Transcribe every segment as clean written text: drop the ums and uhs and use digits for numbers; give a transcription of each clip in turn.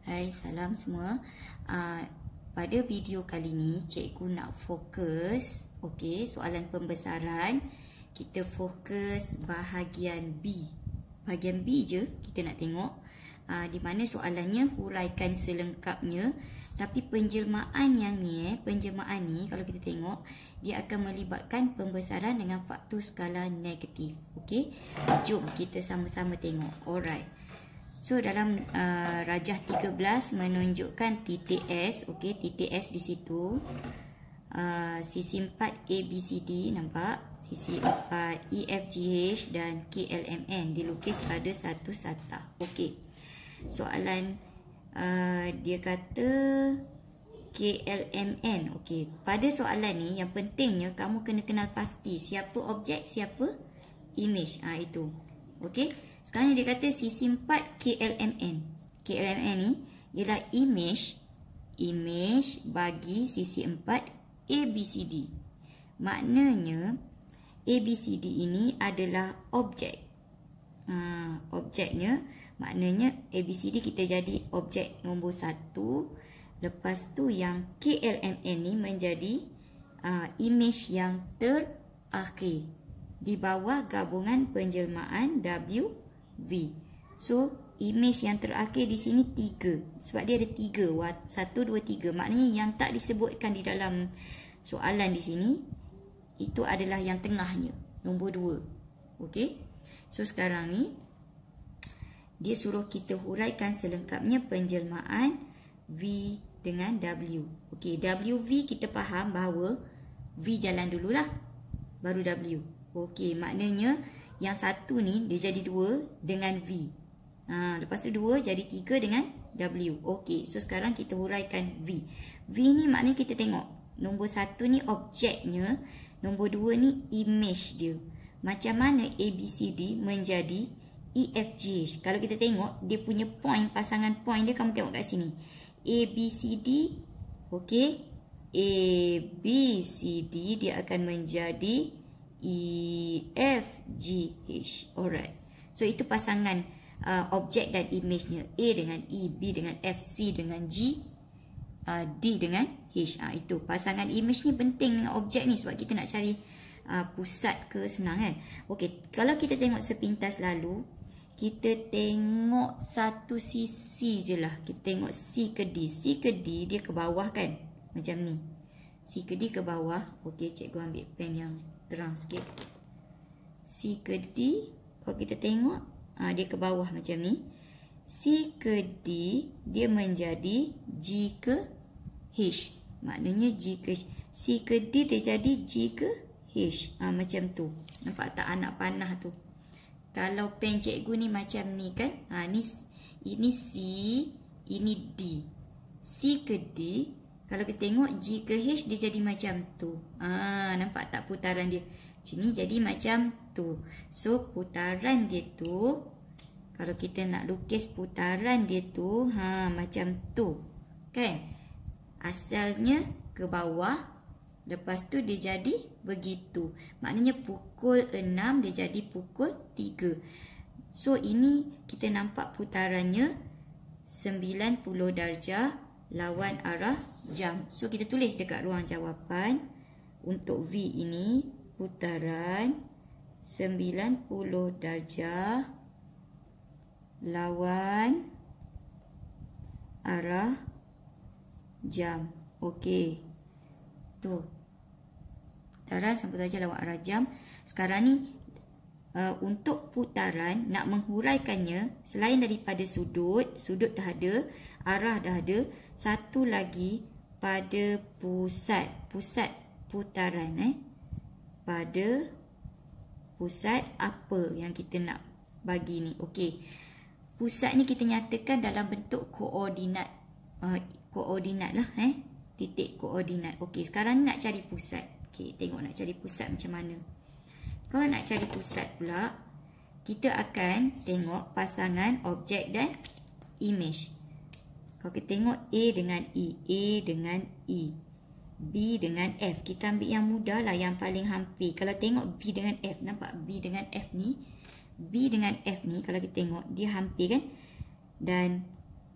Hai, salam semua. Pada video kali ni cikgu nak fokus soalan pembesaran. Kita fokus bahagian B. Bahagian B je kita nak tengok. Di mana soalannya huraikan selengkapnya, tapi penjelmaan yang ni penjelmaan ni kalau kita tengok dia akan melibatkan pembesaran dengan faktor skala negatif. Okey, jom kita sama-sama tengok. Alright. So dalam rajah 13 menunjukkan titik S, titik S di situ. Sisi 4 ABCD nampak, sisi 4 EFGH dan KLMN dilukis pada satu satah. Soalan dia kata KLMN. Pada soalan ni yang pentingnya kamu kena kenal pasti siapa objek, siapa image. Itu. Sekarang dia kata sisi 4 KLMN. KLMN ni ialah image bagi sisi 4 ABCD. Maknanya ABCD ini adalah objek. Objeknya maknanya ABCD kita jadi objek nombor 1. Lepas tu yang KLMN ni menjadi image yang terakhir di bawah gabungan penjelmaan WV. So image yang terakhir di sini 3. Sebab dia ada 3. 1, 2, 3. Maknanya yang tak disebutkan di dalam soalan di sini itu adalah yang tengahnya, nombor 2. So sekarang ni dia suruh kita huraikan selengkapnya penjelmaan V dengan W. WV kita faham bahawa V jalan dululah, baru W. Maknanya yang satu ni dia jadi 2 dengan V. Lepas tu 2 jadi 3 dengan W. So sekarang kita huraikan V. V ni maknanya kita tengok nombor 1 ni objeknya, nombor 2 ni image dia. Macam mana ABCD menjadi EFGH? Kalau kita tengok dia punya point, pasangan point dia, kamu tengok kat sini. ABCD, ABCD dia akan menjadi EFGH. Alright. So itu pasangan objek dan image-nya. A dengan E, B dengan F, C dengan G, D dengan H. Itu pasangan image ni penting dengan objek ni sebab kita nak cari pusat ke senang kan. Kalau kita tengok sepintas lalu, kita tengok satu sisi je lah. Kita tengok C ke D. C ke D dia ke bawah kan, macam ni. C ke D ke bawah. Cikgu ambil pen yang terang sikit. C ke D, kalau kita tengok dia ke bawah macam ni. C ke D dia menjadi G ke H. Maknanya G ke H. C ke D dia jadi G ke H. Macam tu. Nampak tak anak panah tu? Kalau pen cikgu ni macam ni kan. Ini C, ini D. C ke D, kalau kita tengok G ke H dia jadi macam tu. Nampak tak putaran dia? Macam ni jadi macam tu. So putaran dia tu, kalau kita nak lukis putaran dia tu, macam tu. Kan? Asalnya ke bawah, lepas tu dia jadi begitu. Maknanya pukul 6 dia jadi pukul 3. So ini kita nampak putarannya 90 darjah lawan arah jam. So kita tulis dekat ruang jawapan untuk V ini putaran 90 darjah lawan arah jam. Tu putaran 90 darjah lawan arah jam. Sekarang ni untuk putaran nak menghuraikannya, selain daripada sudut dah ada, arah dah ada, satu lagi pada pusat putaran. Pada pusat apa yang kita nak bagi ni. Pusat ni kita nyatakan dalam bentuk koordinat. Koordinat lah, titik koordinat. Sekarang ni nak cari pusat. Tengok nak cari pusat macam mana. Kalau nak cari pusat pula, kita akan tengok pasangan objek dan image. Kalau kita tengok A dengan E, A dengan E, B dengan F, kita ambil yang mudah lah, yang paling hampir. Kalau tengok B dengan F, nampak B dengan F ni, B dengan F ni kalau kita tengok dia hampir kan. Dan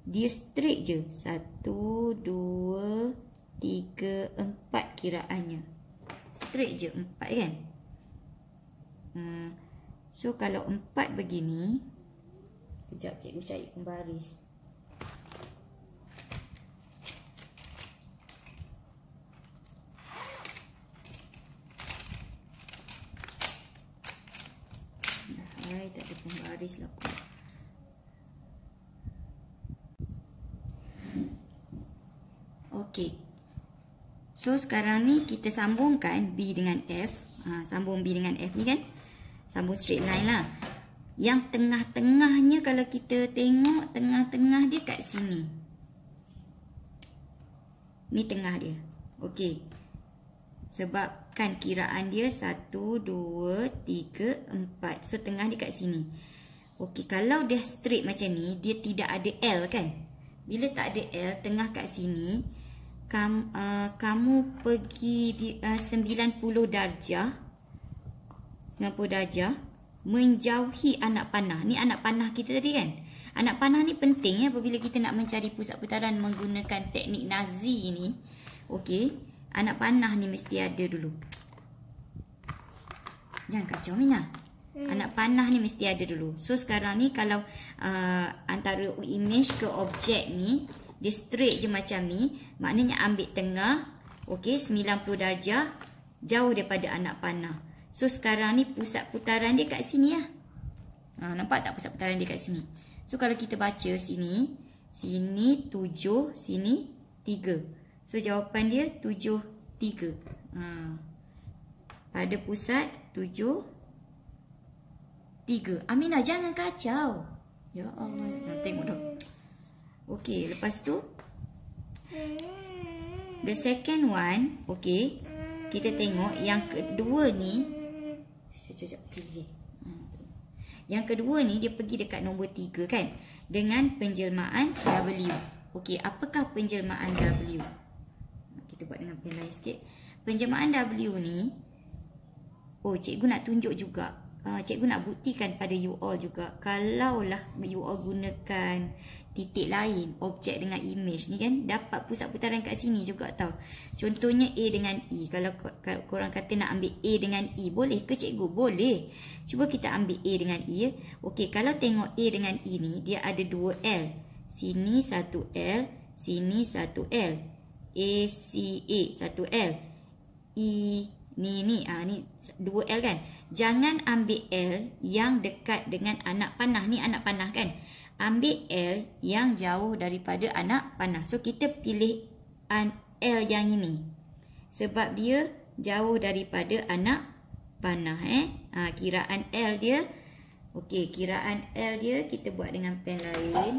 dia straight je. 1, 2, 3, 4 kiraannya. Straight je 4 kan. So kalau 4 begini, kejap cikgu cari pembaris. Hai, tak ada pembaris lah. Okey. So sekarang ni kita sambungkan B dengan F. Sambung B dengan F ni kan. Sambung straight line lah. Yang tengah-tengahnya kalau kita tengok, tengah-tengah dia kat sini. Ni tengah dia. Okey. Sebab kan kiraan dia 1, 2, 3, 4. So tengah dia kat sini. Okey, kalau dia straight macam ni, dia tidak ada L kan. Bila tak ada L, tengah kat sini, kamu pergi di 90 darjah. 90 darjah menjauhi anak panah. Ni anak panah kita tadi kan. Anak panah ni penting ya apabila kita nak mencari pusat putaran menggunakan teknik Nazi ni. Okey. Anak panah ni mesti ada dulu. Jangan kacau Mina. Anak panah ni mesti ada dulu. So sekarang ni kalau antara image ke objek ni dia straight je macam ni, maknanya ambil tengah. Okey, 90 darjah jauh daripada anak panah. So sekarang ni pusat putaran dia kat sini lah. Nampak tak pusat putaran dia kat sini? So kalau kita baca sini, sini 7, sini 3. So jawapan dia 7, 3. Pada pusat 7, 3. Aminah jangan kacau. Ya Allah. Tengok dah. Okey, lepas tu the second one, okey. Kita tengok yang kedua ni. Sekejap pilih. Yang kedua ni dia pergi dekat nombor 3 kan. Dengan penjelmaan W. Okey, apakah penjelmaan W? Kita buat dengan pen lain sikit. Penjelmaan W ni, cikgu nak tunjuk juga. Cikgu nak buktikan pada you all juga. Kalaulah you all gunakan titik lain, objek dengan image ni kan, dapat pusat putaran kat sini juga tau. Contohnya A dengan E. Kalau korang kata nak ambil A dengan E, boleh ke cikgu? Boleh. Cuba kita ambil A dengan E ya. Okey, kalau tengok A dengan E ni, dia ada 2 L. Sini 1 L, sini 1 L. A, C, A 1 L. E, ni 2 L kan. Jangan ambil L yang dekat dengan anak panah. Ni anak panah kan. Ambil L yang jauh daripada anak panah. So kita pilih L yang ini. Sebab dia jauh daripada anak panah kiraan L dia. Okey, kiraan L dia kita buat dengan pen lain.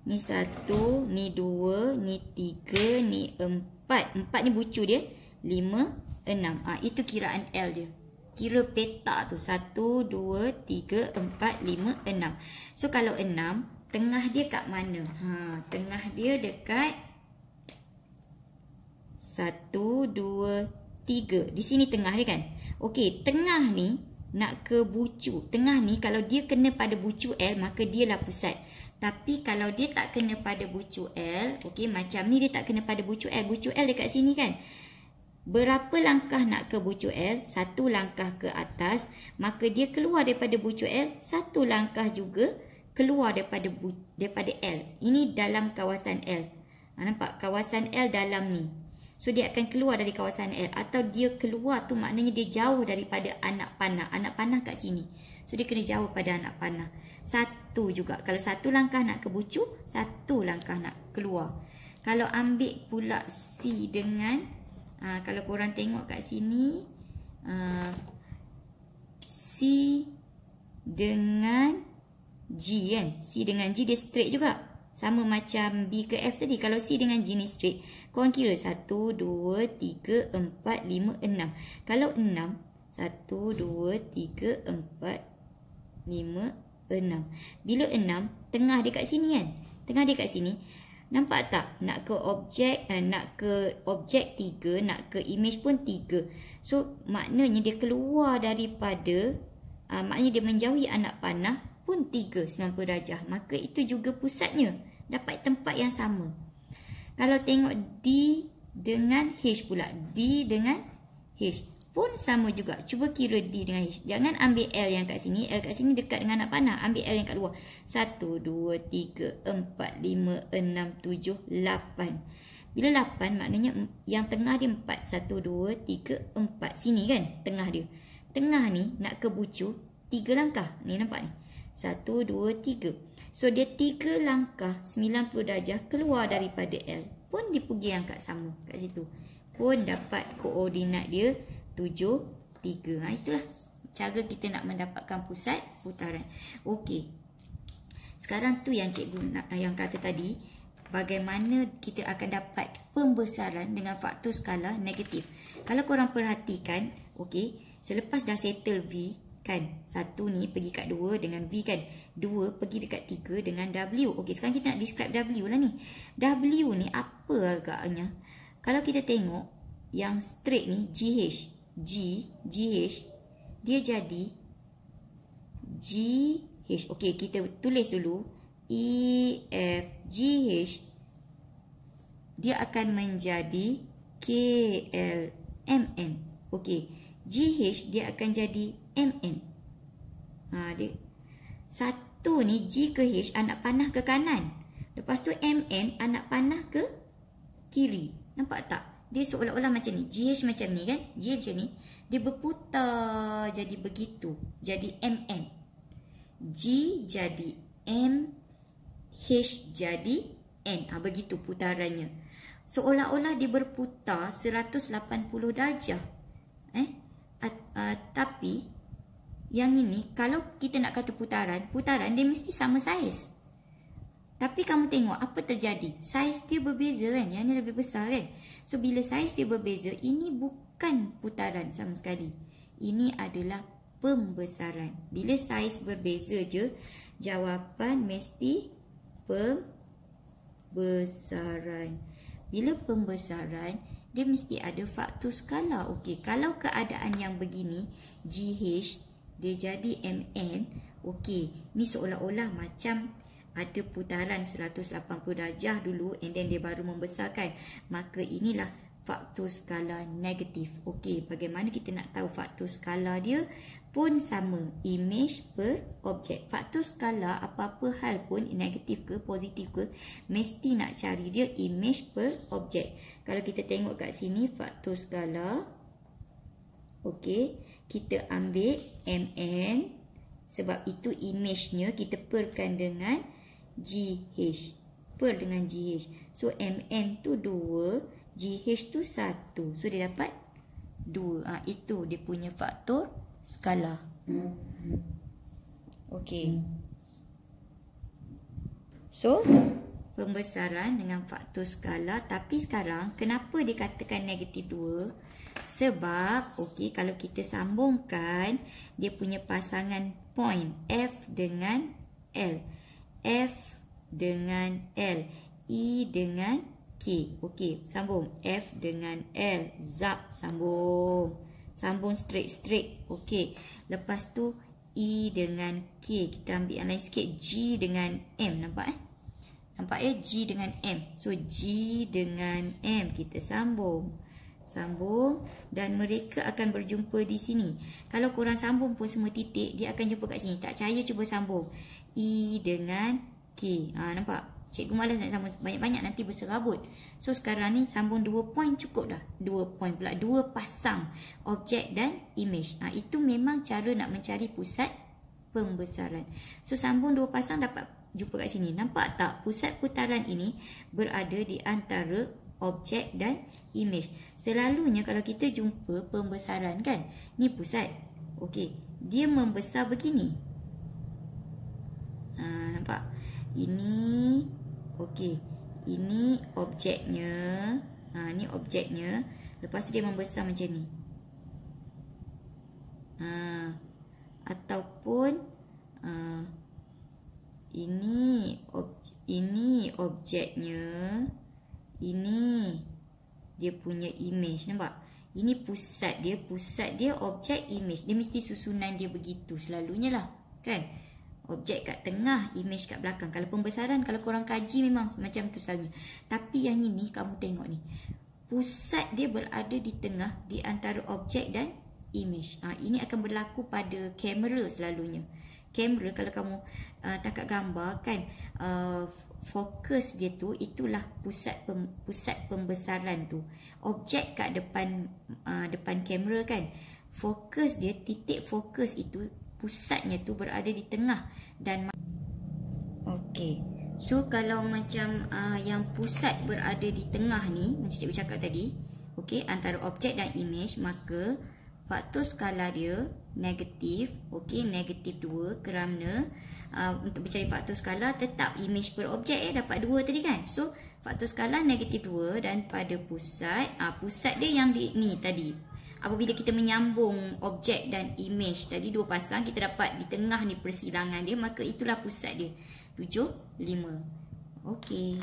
Ni 1, ni 2, ni 3, ni 4. 4 ni bucu dia. 5, 6. Itu kiraan L dia. Kira peta tu. 1, 2, 3, 4, 5, 6. So kalau 6, tengah dia kat mana? Tengah dia dekat 1, 2, 3. Di sini tengah dia kan. Okey, tengah ni nak ke bucu. Tengah ni kalau dia kena pada bucu L, maka dia lah pusat. Tapi kalau dia tak kena pada bucu L, okey, macam ni dia tak kena pada bucu L. Bucu L dekat sini kan. Berapa langkah nak ke bucu L? 1 langkah ke atas. Maka dia keluar daripada bucu L. 1 langkah juga keluar daripada L. Ini dalam kawasan L. Nampak? Kawasan L dalam ni. So dia akan keluar dari kawasan L. Atau dia keluar tu maknanya dia jauh daripada anak panah. Anak panah kat sini. So dia kena jauh pada anak panah. 1 juga. Kalau 1 langkah nak ke bucu, 1 langkah nak keluar. Kalau ambil pula C dengan kalau korang tengok kat sini, C dengan G kan. C dengan G dia straight juga. Sama macam B ke F tadi. Kalau C dengan G ni straight, korang kira 1, 2, 3, 4, 5, 6. Kalau 6, 1, 2, 3, 4, 5, 6. Bila 6, tengah dia kat sini kan. Tengah dia kat sini. Nampak tak? Nak ke objek 3, nak ke image pun 3. So maknanya dia keluar daripada maknanya dia menjauhi anak panah pun pun 3 90 darjah. Maka itu juga pusatnya. Dapat tempat yang sama. Kalau tengok D dengan H pula. D dengan H pun sama juga. Cuba kira D dengan H. Jangan ambil L yang kat sini. L kat sini dekat dengan anak panah. Ambil L yang kat luar. 1, 2, 3, 4, 5, 6, 7, 8. Bila 8 maknanya yang tengah dia 4. 1, 2, 3, 4. Sini kan tengah dia. Tengah ni nak ke bucu 3 langkah. Ni nampak ni. 1, 2, 3. So dia 3 langkah 90 darjah keluar daripada L. Pun dia pergi yang kat sama. Kat situ. Pun dapat koordinat dia 7, 3. Itulah cara kita nak mendapatkan pusat putaran. Okey. Sekarang tu yang cikgu yang kata tadi, bagaimana kita akan dapat pembesaran dengan faktor skala negatif. Kalau korang perhatikan, okey, selepas dah settle V kan, 1 ni pergi kat 2 dengan V kan, 2 pergi dekat 3 dengan W. Okey, sekarang kita nak describe W lah ni. W ni apa agaknya? Kalau kita tengok yang straight ni GH, GH dia jadi GH. Okey, kita tulis dulu E, F, GH dia akan menjadi KL, MN. Okey, GH dia akan jadi MN. Dia satu ni G ke H anak panah ke kanan. Lepas tu MN anak panah ke kiri. Nampak tak? Dia seolah-olah macam ni. GH macam ni kan? GH macam ni. Dia berputar jadi begitu. Jadi MN. G jadi M. H jadi N. Begitu putarannya. Seolah-olah dia berputar 180 darjah. Tapi yang ini kalau kita nak kata putaran dia mesti sama saiz. Tapi kamu tengok apa terjadi? Saiz dia berbeza kan? Yang ni lebih besar kan? So bila saiz dia berbeza, ini bukan putaran sama sekali. Ini adalah pembesaran. Bila saiz berbeza je, jawapan mesti pembesaran. Bila pembesaran, dia mesti ada faktor skala. Okey, kalau keadaan yang begini, GH dia jadi MN. Okey, ni seolah-olah macam ada putaran 180 darjah dulu and then dia baru membesarkan. Maka inilah faktor skala negatif. Okey, bagaimana kita nak tahu faktor skala dia? Pun sama, image per objek. Faktor skala apa-apa hal pun, negatif ke positif ke, mesti nak cari dia image per objek. Kalau kita tengok kat sini faktor skala, okey, kita ambil MN sebab itu image-nya kita perkan dengan GH. Per dengan GH. So MN tu 2, GH tu 1. So dia dapat 2. Itu dia punya faktor skala. Okey. So pembesaran dengan faktor skala. Tapi sekarang kenapa dikatakan negatif 2? Sebab okey, kalau kita sambungkan dia punya pasangan point F dengan L, F dengan L, E dengan K. Okey, sambung F dengan L, zap, sambung. Sambung straight. Okey. Lepas tu E dengan K. Kita ambil yang lain sikit, G dengan M. Nampak Nampak ya, G dengan M. So G dengan M kita sambung. Dan mereka akan berjumpa di sini. Kalau korang sambung pun semua titik, dia akan jumpa kat sini. Tak percaya, cuba sambung E dengan K. Nampak? Cikgu malas nak sambung banyak-banyak, nanti berserabut. So sekarang ni sambung 2 point cukup dah. 2 point pula, 2 pasang objek dan image. Itu memang cara nak mencari pusat pembesaran. So sambung 2 pasang dapat jumpa kat sini. Nampak tak? Pusat putaran ini berada di antara objek dan image. Selalunya kalau kita jumpa pembesaran kan, ni pusat. Okey, dia membesar begini. Nampak? Ini okey, ini objeknya. Ni objeknya. Lepas tu dia membesar macam ni. Ataupun ini objeknya. Ini dia punya image. Nampak? Ini pusat dia objek, image. Dia mesti susunan dia begitu selalunya lah, kan? Objek kat tengah, image kat belakang. Kalau pembesaran, kalau korang kaji memang macam tu selalunya. Tapi yang ini, kamu tengok ni. Pusat dia berada di tengah di antara objek dan image. Ini akan berlaku pada kamera selalunya. Kamera, kalau kamu tangkap gambar kan, fokus dia tu, itulah pusat pembesaran tu. Objek kat depan kamera kan. Fokus dia, titik fokus itu, pusatnya tu berada di tengah dan okey. So kalau macam yang pusat berada di tengah ni, macam cikgu cakap tadi, okey, antara objek dan image, maka faktor skala dia negatif, okey, negatif 2 kerana untuk mencari faktor skala tetap image per objek dapat 2 tadi kan. So faktor skala negatif 2 dan pada pusat, pusat dia yang ni tadi. Apabila kita menyambung objek dan image tadi, dua pasang, kita dapat di tengah ni persilangan dia, maka itulah pusat dia. 7, 5. Okey.